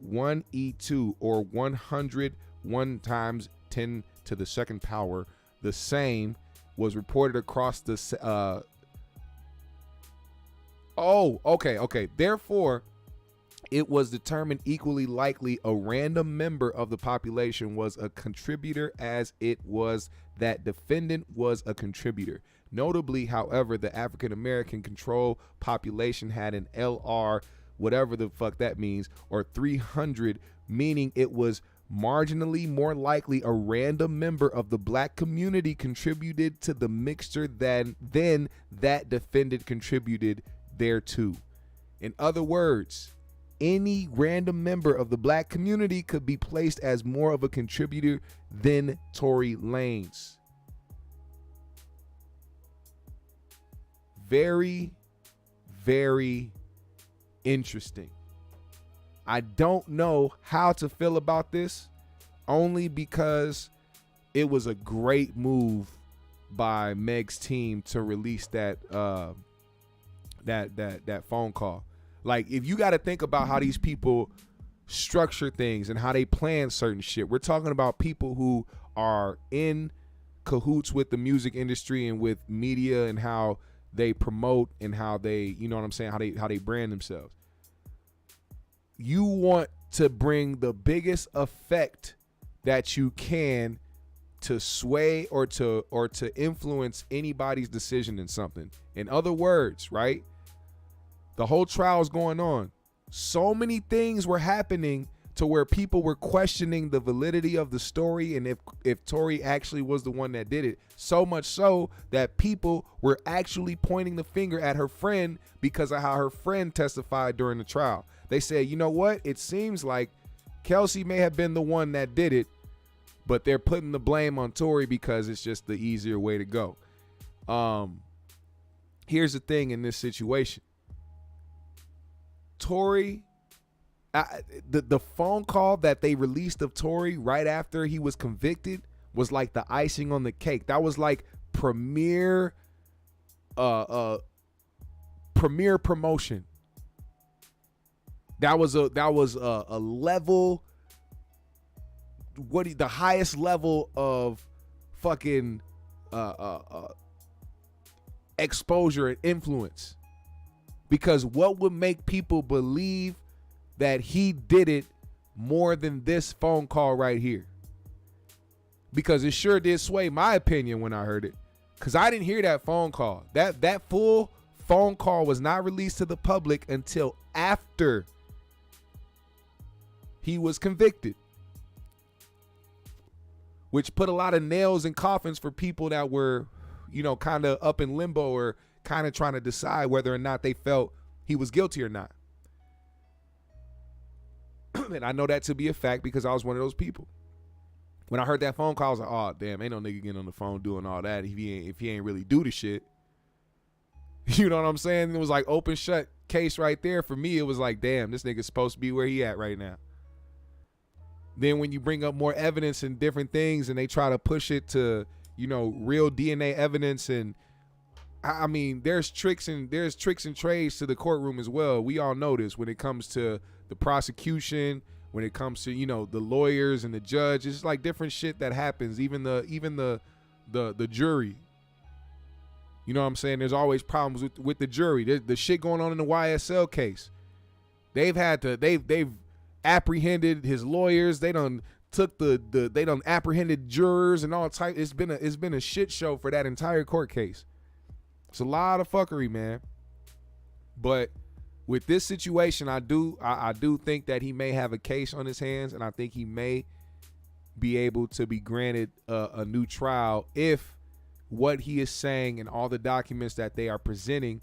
1E2 or 101 times 10 to the second power. The same was reported across the okay. Therefore, it was determined equally likely a random member of the population was a contributor as it was that defendant was a contributor. Notably, however, the African American control population had an LR, whatever the fuck that means, or 300, meaning it was marginally more likely a random member of the black community contributed to the mixture than that defendant contributed thereto. In other words, any random member of the black community could be placed as more of a contributor than Tory Lanez. Very, very interesting. I don't know how to feel about this, only because it was a great move by Meg's team to release that that phone call. Like, if you got to think about how these people structure things and how they plan certain shit, we're talking about people who are in cahoots with the music industry and with media and how they promote and how they, you know what I'm saying, how they brand themselves. You want to bring the biggest effect that you can to sway or to influence anybody's decision in something. In other words, right? The whole trial is going on. So many things were happening to where people were questioning the validity of the story and if Tory actually was the one that did it. So much so that people were actually pointing the finger at her friend because of how her friend testified during the trial. They said, you know what? It seems like Kelsey may have been the one that did it, but they're putting the blame on Tory because it's just the easier way to go. Here's the thing in this situation. Tory, the phone call that they released of Tory right after he was convicted was like the icing on the cake. That was like premier promotion. That was a level, the highest level of fucking exposure and influence. Because what would make people believe that he did it more than this phone call right here? Because it sure did sway my opinion when I heard it. Because I didn't hear that phone call. That full phone call was not released to the public until after he was convicted. Which put a lot of nails in coffins for people that were, you know, kind of up in limbo or kind of trying to decide whether or not they felt he was guilty or not. And I know that to be a fact because I was one of those people. When I heard that phone call, I was like, oh, damn, ain't no nigga getting on the phone doing all that if he ain't really do the shit. You know what I'm saying? It was like open shut case right there. For me, it was like, damn, this nigga's supposed to be where he at right now. Then when you bring up more evidence and different things and they try to push it to, you know, real DNA evidence, and I mean, there's tricks and trades to the courtroom as well. We all know this when it comes to the prosecution, when it comes to, you know, the lawyers and the judge. It's like different shit that happens. Even the jury. You know what I'm saying? There's always problems with the jury. The shit going on in the YSL case. They've apprehended his lawyers. They done apprehended jurors and all type. It's been a shit show for that entire court case. It's a lot of fuckery, man. But with this situation, I do think that he may have a case on his hands, and I think he may be able to be granted a new trial if what he is saying and all the documents that they are presenting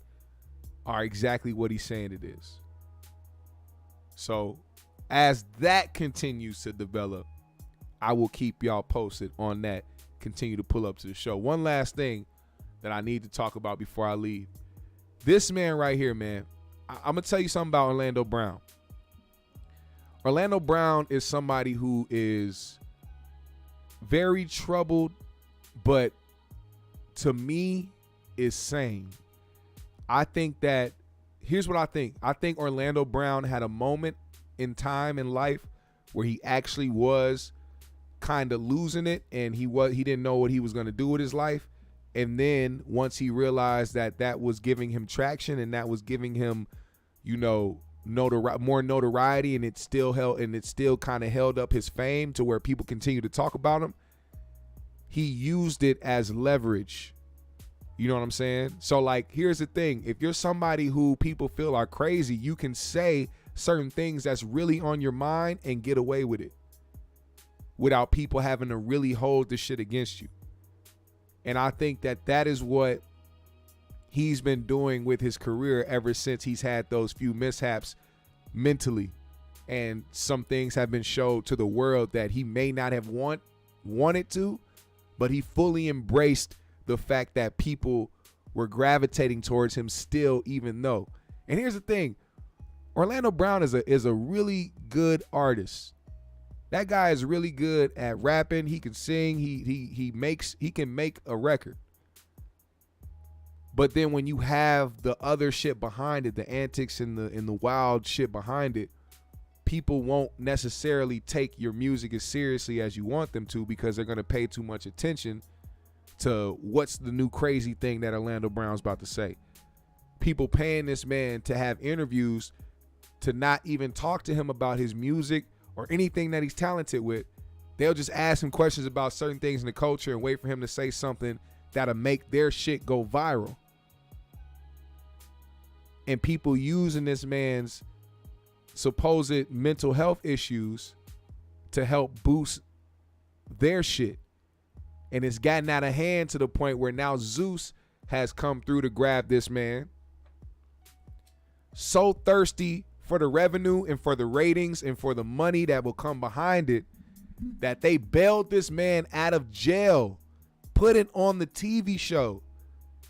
are exactly what he's saying it is. So as that continues to develop, I will keep y'all posted on that. Continue to pull up to the show. One last thing that I need to talk about before I leave. This man right here, man, I'm going to tell you something about Orlando Brown. Orlando Brown is somebody who is very troubled, but to me is sane. I think that, here's what I think. I think Orlando Brown had a moment in time in life where he actually was kind of losing it, and he didn't know what he was going to do with his life. And then once he realized that was giving him traction and that was giving him, you know, more notoriety, and it still kind of held up his fame to where people continue to talk about him, he used it as leverage. You know what I'm saying? So, like, here's the thing. If you're somebody who people feel are crazy, you can say certain things that's really on your mind and get away with it without people having to really hold the shit against you. And I think that is what he's been doing with his career ever since he's had those few mishaps mentally. And some things have been showed to the world that he may not have wanted to, but he fully embraced the fact that people were gravitating towards him still, even though. And here's the thing. Orlando Brown is a really good artist. That guy is really good at rapping. He can sing. He can make a record. But then when you have the other shit behind it, the antics and the wild shit behind it, people won't necessarily take your music as seriously as you want them to, because they're going to pay too much attention to what's the new crazy thing that Orlando Brown's about to say. People paying this man to have interviews, to not even talk to him about his music or anything that he's talented with. They'll just ask him questions about certain things in the culture and wait for him to say something that'll make their shit go viral. And people using this man's supposed mental health issues to help boost their shit. And it's gotten out of hand to the point where now Zeus has come through to grab this man. So thirsty for the revenue and for the ratings and for the money that will come behind it, that they bailed this man out of jail, put it on the TV show,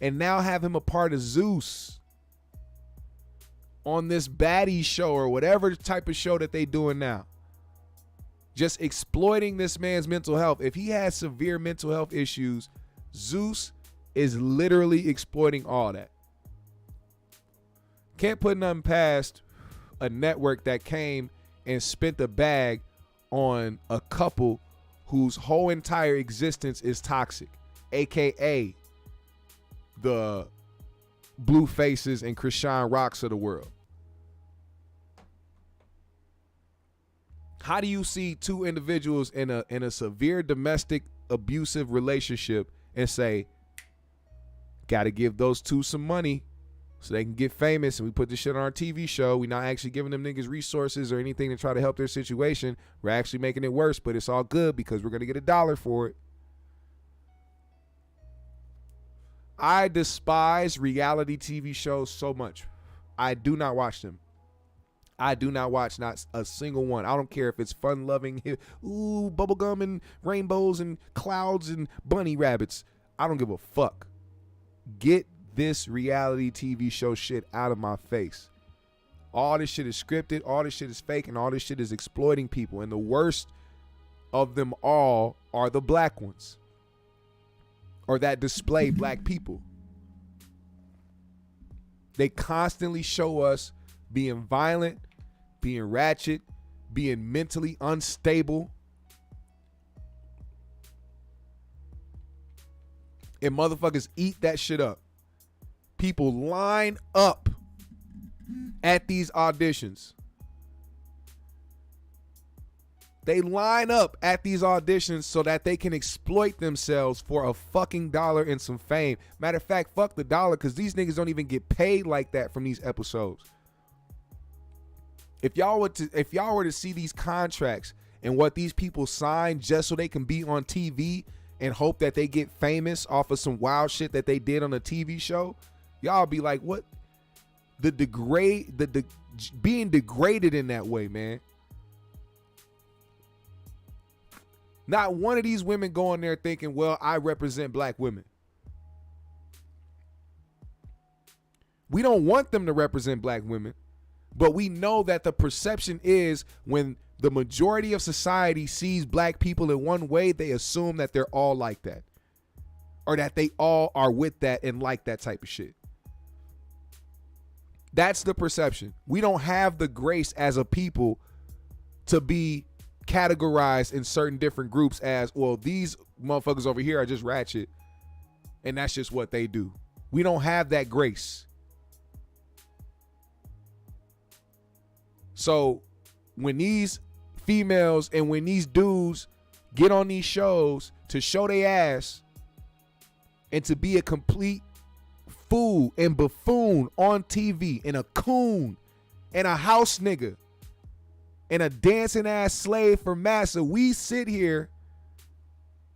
and now have him a part of Zeus on this Baddies show or whatever type of show that they doing now. Just exploiting this man's mental health. If he has severe mental health issues, Zeus is literally exploiting all that. Can't put nothing past a network that came and spent a bag on a couple whose whole entire existence is toxic, aka the Blue Faces and Krishan Rocks of the world. How do you see two individuals in a severe domestic abusive relationship and say, gotta give those two some money so they can get famous, and we put this shit on our TV show? We're not actually giving them niggas resources or anything to try to help their situation. We're actually making it worse, but it's all good because we're gonna get $1 for it. I despise reality TV shows so much. I do not watch them. I do not watch not a single one. I don't care if it's fun-loving, ooh, bubblegum and rainbows and clouds and bunny rabbits. I don't give a fuck. Get this reality TV show shit out of my face. All this shit is scripted, all this shit is fake, and all this shit is exploiting people. And the worst of them all are the black ones, or that display black people. They constantly show us being violent, being ratchet, being mentally unstable. And motherfuckers eat that shit up. People line up at these auditions. They line up at these auditions so that they can exploit themselves for a fucking dollar and some fame. Matter of fact, fuck the dollar, because these niggas don't even get paid like that from these episodes. If y'all were to see these contracts and what these people sign just so they can be on TV and hope that they get famous off of some wild shit that they did on a TV show, y'all be like, what? The being degraded in that way, man. Not one of these women going there thinking, well, I represent black women. We don't want them to represent black women, but we know that the perception is when the majority of society sees black people in one way, they assume that they're all like that, or that they all are with that and like that type of shit. That's the perception. We don't have the grace as a people to be categorized in certain different groups as, well, these motherfuckers over here are just ratchet and that's just what they do. We don't have that grace. So when these females and when these dudes get on these shows to show their ass and to be a complete fool and buffoon on TV and a coon and a house nigga and a dancing ass slave for massa, we sit here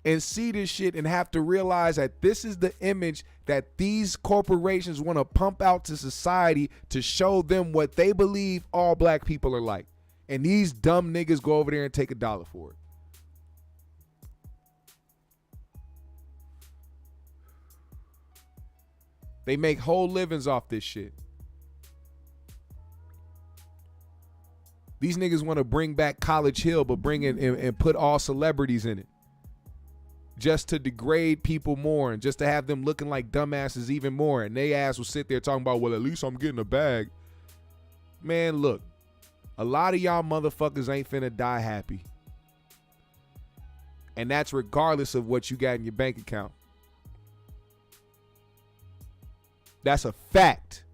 and see this shit and have to realize that this is the image that these corporations want to pump out to society to show them what they believe all black people are like. And these dumb niggas go over there and take $1 for it. They make whole livings off this shit. These niggas want to bring back College Hill, but bring in and put all celebrities in it. Just to degrade people more and just to have them looking like dumbasses even more. And they ass will sit there talking about, well, at least I'm getting a bag. Man, look. A lot of y'all motherfuckers ain't finna die happy. And that's regardless of what you got in your bank account. That's a fact.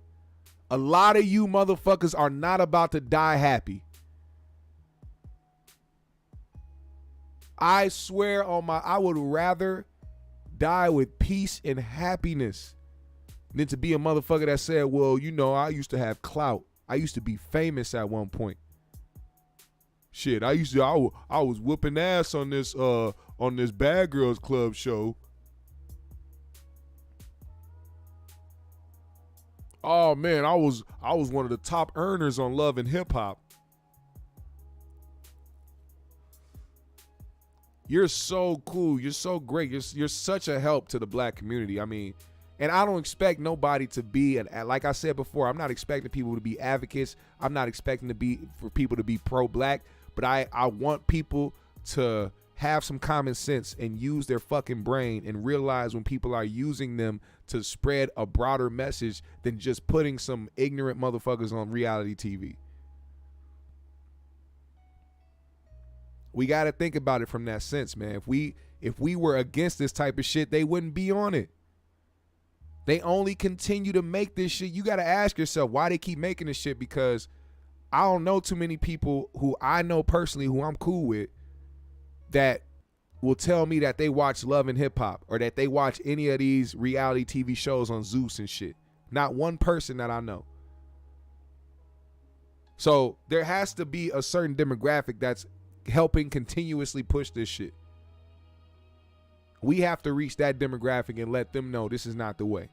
A lot of you motherfuckers are not about to die happy. I swear on I would rather die with peace and happiness than to be a motherfucker that said, well, you know, I used to have clout. I used to be famous at one point. Shit, I was whooping ass on this Bad Girls Club show. Oh man, I was one of the top earners on Love and Hip Hop. You're so cool. You're so great. You're such a help to the black community. I mean, and I don't expect nobody to be, like I said before, I'm not expecting people to be advocates. I'm not expecting for people to be pro-black, but I want people to have some common sense and use their fucking brain and realize when people are using them to spread a broader message than just putting some ignorant motherfuckers on reality TV. We got to think about it from that sense, man. If we were against this type of shit, they wouldn't be on it. They only continue to make this shit. You got to ask yourself why they keep making this shit, because I don't know too many people who I know personally who I'm cool with that will tell me that they watch Love and Hip Hop or that they watch any of these reality TV shows on Zeus and shit. Not one person that I know. So there has to be a certain demographic that's helping continuously push this shit. We have to reach that demographic and let them know this is not the way.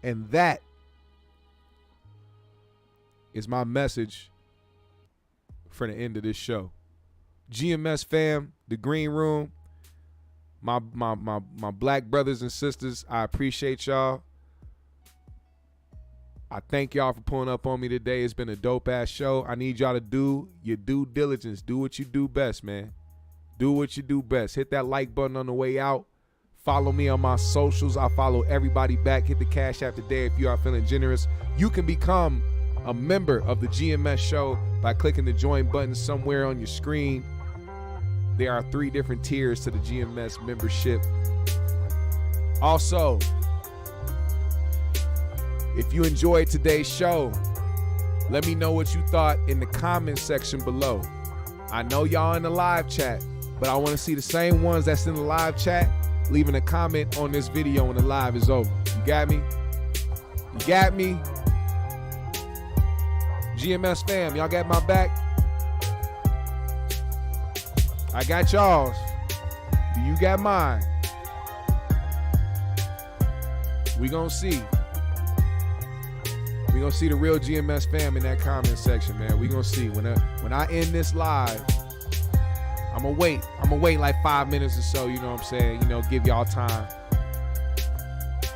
And that is my message for the end of this show. GMS fam, the green room, my black brothers and sisters, I appreciate y'all. I thank y'all for pulling up on me today. It's been a dope ass show. I need y'all to do your due diligence. Do what you do best, man. Do what you do best. Hit that like button on the way out. Follow me on my socials. I follow everybody back. Hit the Cash App today if you are feeling generous. You can become a member of the GMS show by clicking the join button somewhere on your screen. There are 3 different tiers to the GMS membership. Also, if you enjoyed today's show, let me know what you thought in the comments section below. I know y'all in the live chat, but I want to see the same ones that's in the live chat leaving a comment on this video when the live is over. You got me? You got me? GMS fam, y'all got my back? I got y'all's. Do you got mine? We gonna see. We gonna see the real GMS fam in that comment section, man. We gonna see. When I end this live, I'm gonna wait like 5 minutes or so, you know what I'm saying? You know, give y'all time.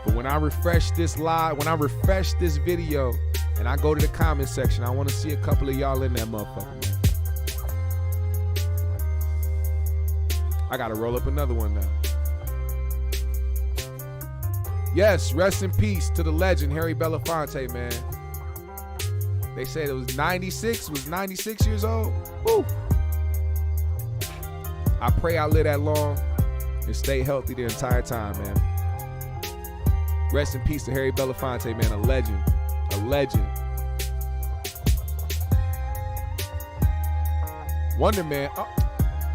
But when I refresh this live, when I refresh this video and I go to the comment section, I want to see a couple of y'all in that motherfucker, man. I gotta roll up another one now. Yes, rest in peace to the legend Harry Belafonte, man. They said it was 96 years old. Woo. I pray I live that long and stay healthy the entire time, man. Rest in peace to Harry Belafonte, man. A legend. A legend. Wonder Man. Oh,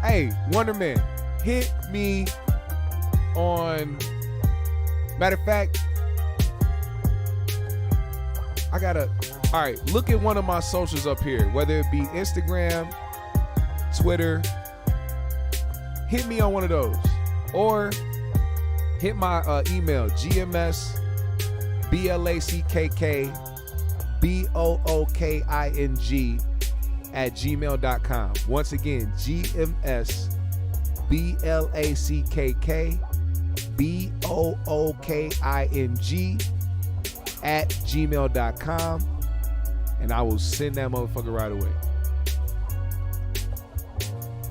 hey, Wonder Man. Hit me on... Matter of fact, all right, look at one of my socials up here, whether it be Instagram, Twitter, hit me on one of those. Or hit my email, gmsblackking@gmail.com. Once again, gmsblackking@gmail.com. And I will send that motherfucker right away.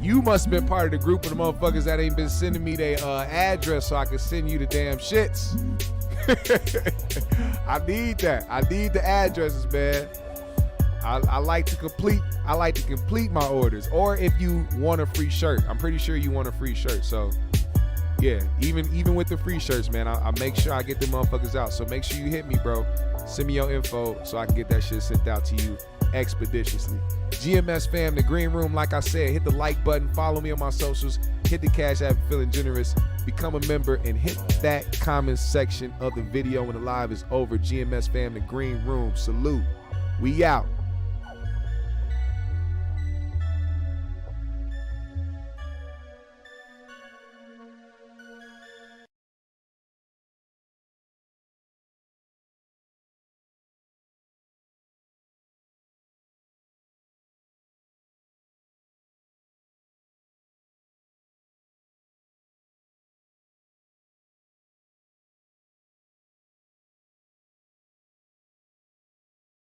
You must have been part of the group of the motherfuckers that ain't been sending me their address so I can send you the damn shits. I need that. I need the addresses, man. I like to complete my orders. Or if you want a free shirt, I'm pretty sure you want a free shirt. So yeah, even with the free shirts, man, I make sure I get them motherfuckers out. So make sure you hit me, bro. Send me your info so I can get that shit sent out to you expeditiously. GMS fam, the green room, like I said, hit the like button, follow me on my socials, hit the Cash App feeling generous, become a member, and hit that comment section of the video when the live is over. GMS fam, the green room, salute. We out.